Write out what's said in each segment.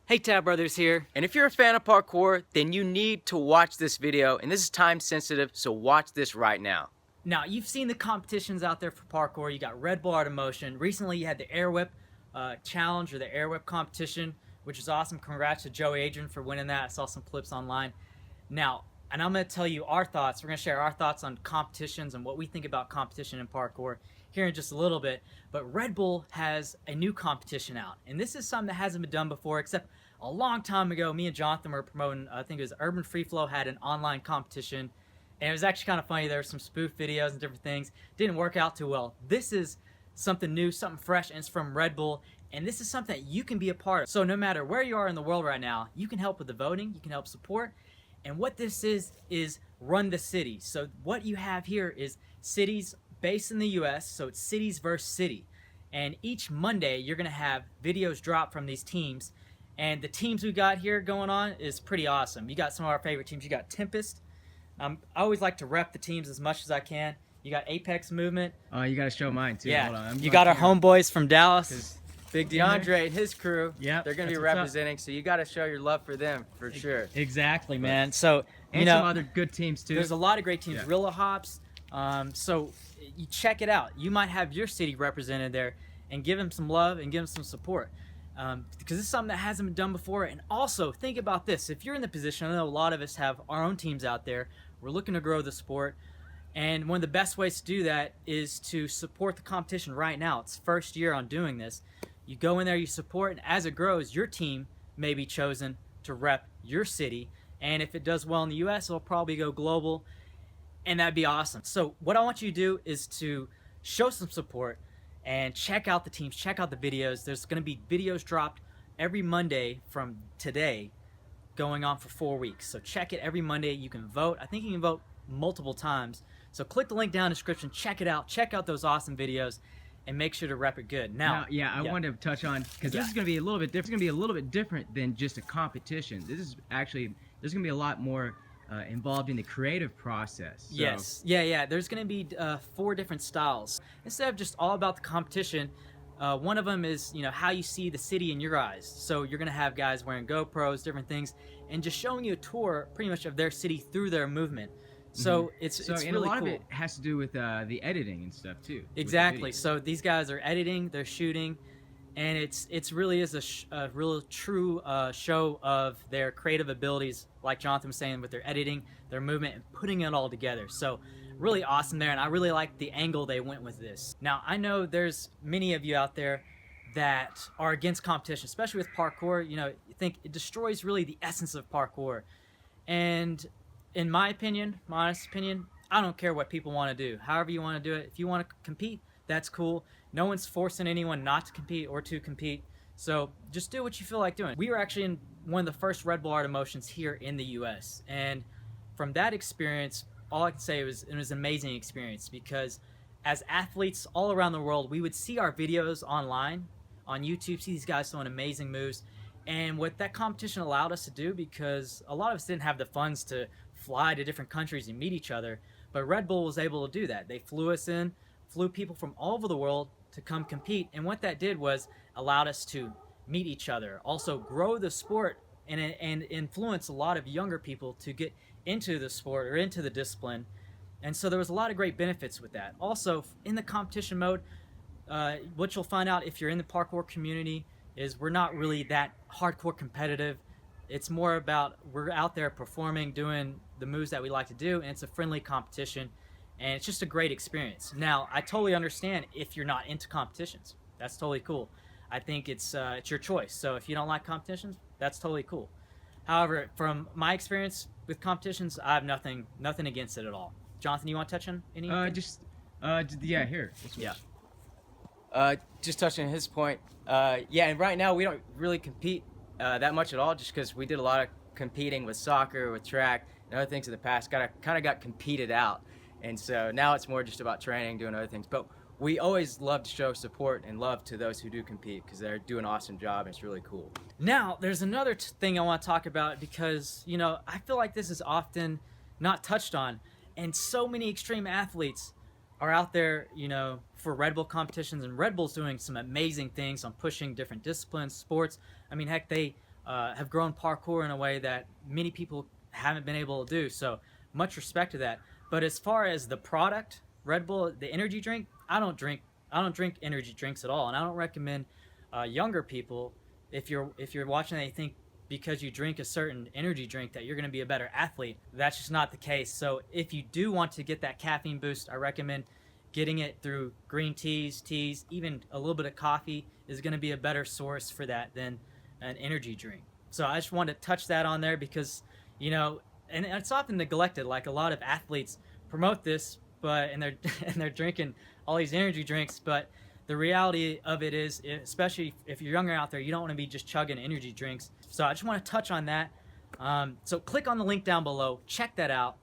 Hey Tab Brothers here. And if you're a fan of parkour, then you need to watch this video, and this is time sensitive, so watch this right now. Now, you've seen the competitions out there for parkour. You got Red Bull Art of Motion. Recently, you had the Air Whip Challenge or the Air Whip competition, which is awesome. Congrats to Joe Adrian for winning that. I saw some clips online. Now, and I'm going to tell you our thoughts. We're going to share our thoughts on competitions and what we think about competition in parkour here in just a little bit. But Red Bull has a new competition out, and this is something that hasn't been done before, except a long time ago, me and Jonathan were promoting, I think it was Urban Free Flow had an online competition, and it was actually kind of funny. There were some spoof videos and different things. Didn't work out too well. This is something new, something fresh, and it's from Red Bull, and this is something that you can be a part of. So no matter where you are in the world right now, you can help with the voting, you can help support, and what this is Run the City. So what you have here is cities based in the US, so it's cities versus city. And each Monday, you're gonna have videos drop from these teams, and the teams we got here going on is pretty awesome. You got some of our favorite teams. You got Tempest. I always like to rep the teams as much as I can. You got Apex Movement. Oh, you got to show mine too. Yeah. Hold on. You got our homeboys from Dallas. Big DeAndre and his crew, Yep, they're going to be that's what's representing, so you got to show your love for them for sure. Exactly, man. Man, so And you know, some other good teams too. there's a lot of great teams. Yeah. Rilla Hops. So you check it out. You might have your city represented there, and give them some love and give them some support. Because this is something that hasn't been done before. And also, think about this. If you're in the position, I know a lot of us have our own teams out there. We're looking to grow the sport. And one of the best ways to do that is to support the competition right now. It's first year on doing this. You go in there, you support, and as it grows, your team may be chosen to rep your city. And if it does well in the US, it'll probably go global. And that'd be awesome. So what I want you to do is to show some support and check out the teams, check out the videos. There's going to be videos dropped every Monday from today going on for 4 weeks. So check it every Monday. You can vote. I think you can vote multiple times. So click the link down in the description, check it out, check out those awesome videos, and make sure to rep it good. Now, I wanted to touch on, because this is going to be a little bit different. It's going to be a little bit different than just a competition. This is actually, there's going to be a lot more involved in the creative process. So. Yes. Yeah. There's going to be 4 different styles. Instead of just all about the competition, one of them is, how you see the city in your eyes. So you're going to have guys wearing GoPros, different things, and just showing you a tour pretty much of their city through their movement. So it's really a lot cool. of it has to do with the editing and stuff too. Exactly. So these guys are editing, they're shooting, and it's really is a real true show of their creative abilities, like Jonathan was saying, with their editing, their movement, and putting it all together. So really awesome there, and I really like the angle they went with this. Now, I know there's many of you out there that are against competition, especially with parkour. You think it destroys really the essence of parkour. And in my opinion, my honest opinion, I don't care what people want to do. However you want to do it. If you want to compete, that's cool. No one's forcing anyone not to compete or to compete. So just do what you feel like doing. We were actually in one of the first Red Bull Art of Motions here in the US. And from that experience, all I can say was it was an amazing experience, because as athletes all around the world, we would see our videos online on YouTube, see these guys doing amazing moves. And what that competition allowed us to do, because a lot of us didn't have the funds to fly to different countries and meet each other, but Red Bull was able to do that. They flew people from all over the world to come compete, and what that did was allowed us to meet each other, also grow the sport, and influence a lot of younger people to get into the sport or into the discipline. And so there was a lot of great benefits with that. Also, in the competition mode, what you'll find out if you're in the parkour community is we're not really that hardcore competitive. It's more about we're out there performing, doing the moves that we like to do, and it's a friendly competition, and it's just a great experience. Now, I totally understand if you're not into competitions. That's totally cool. I think it's your choice. So if you don't like competitions, that's totally cool. However, from my experience with competitions, I have nothing against it at all. Jonathan, you want to touch on any? Here. Just touching on his point, and right now we don't really compete that much at all, just because we did a lot of competing with soccer, with track, and other things in the past. Kind of got competed out, and so now it's more just about training, doing other things. But we always love to show support and love to those who do compete, because they're doing an awesome job, and it's really cool. Now, there's another thing I want to talk about, because I feel like this is often not touched on, and so many extreme athletes are out there, for Red Bull competitions, and Red Bull's doing some amazing things on pushing different disciplines, sports. I mean, heck, they have grown parkour in a way that many people haven't been able to do. So much respect to that. But as far as the product, Red Bull, the energy drink, I don't drink energy drinks at all, and I don't recommend younger people, if you're watching and you think because you drink a certain energy drink that you're going to be a better athlete. That's just not the case. So if you do want to get that caffeine boost, I recommend getting it through green teas, even a little bit of coffee is going to be a better source for that than an energy drink. So I just wanted to touch that on there because, you know, and it's often neglected. Like a lot of athletes promote this, but and they're drinking all these energy drinks, but the reality of it is, especially if you're younger out there, you don't want to be just chugging energy drinks. So I just want to touch on that. So click on the link down below, check that out.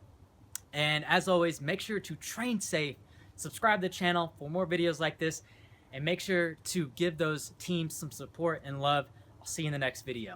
And as always, make sure to train safe, subscribe to the channel for more videos like this, and make sure to give those teams some support and love. I'll see you in the next video.